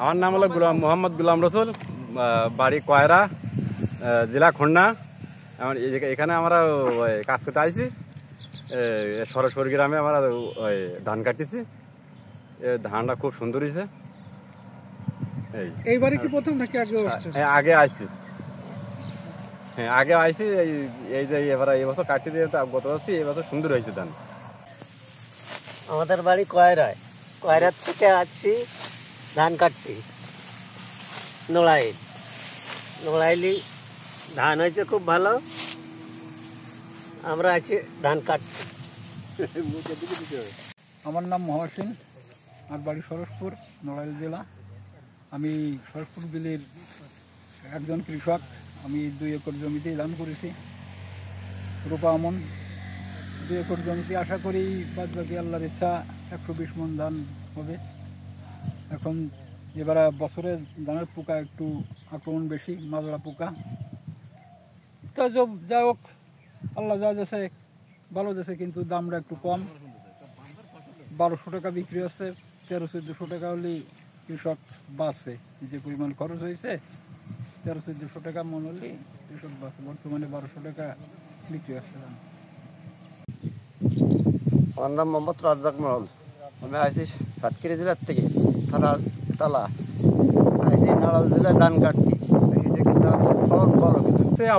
আমার নাম হলো মোহাম্মদ গুলাম রসুল, বাড়ি কয়রা, জেলা খুলনা। এখানে আমরা কাজ করতে আইছি। সরস্বরী গ্রামে আমরা ধান কাটতেছি। ধানটা খুব সুন্দর হয়েছে। এইবারে কি প্রথম নাকি আগে আইছি? হ্যাঁ, আগে আইছি। এই যে এবার এই বছর কাটতে দিয়ে গত বছর এই বছর সুন্দর হয়েছে ধান। আমাদের বাড়ি কয়রায়, কয়রার থেকে আছি ধান কাটতে। নোড়াইলি ধান হয়েছে খুব ভালো। আমরা আছি ধান কাটতে। আমার নাম মহাসিন, আমার বাড়ি সরসপুর, নড়াইল জেলা। আমি সরসপুর বিলের একজন কৃষক। আমি 2 একর জমিতে ধান করেছি, রূপা আমন। 2 একর জমিতে আশা করি বাদ বাকি আল্লাহর ইচ্ছা 120 মণ ধান হবে। এখন এবার বছরে ধানের পোকা একটু আক্রমণ বেশি, মাজরা পোকা। তা যাই হোক, আল্লাহ যা যাচ্ছে ভালো যাচ্ছে, কিন্তু দামটা একটু কম। 1200 টাকা বিক্রি হচ্ছে। 1300-1400 টাকা হলেই কৃষক বাঁচে। যে পরিমাণ খরচ হয়েছে 1300-1400 টাকা মন হলেই কৃষক বাঁচে। বর্তমানে 1200 টাকা বিক্রি হচ্ছে ধান। আমার নাম মোহাম্মদ রাজ্জাক মহল। আমি আইসি সাতক্ষীরা জেলার থেকে, থানা তালা। আইসি নড়াইল জেলায় ধান কাটতি।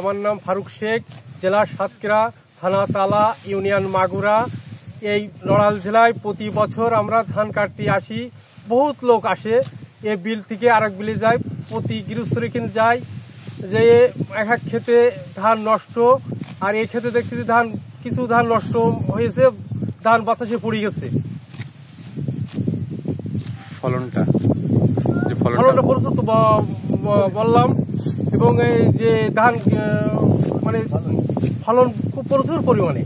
আমার নাম ফারুক শেখ, জেলা সাতক্ষীরা, থানা তালা, ইউনিয়ন মাগুরা। এই নড়াইল জেলায় প্রতি বছর আমরা ধান কাটতে আসি। বহুত লোক আসে, এ বিল থেকে আরেক বিলে যায়, প্রতি গৃহস্থরে যায়। যে এক এক ক্ষেতে ধান নষ্ট, আর এই ক্ষেতে দেখতেছি কিছু ধান নষ্ট হয়েছে, ধান বাতাসে পড়ে গেছে। ফলনটা প্রচুর তো বললাম। এবং এই যে ধান মানে ফলন খুব প্রচুর পরিমাণে।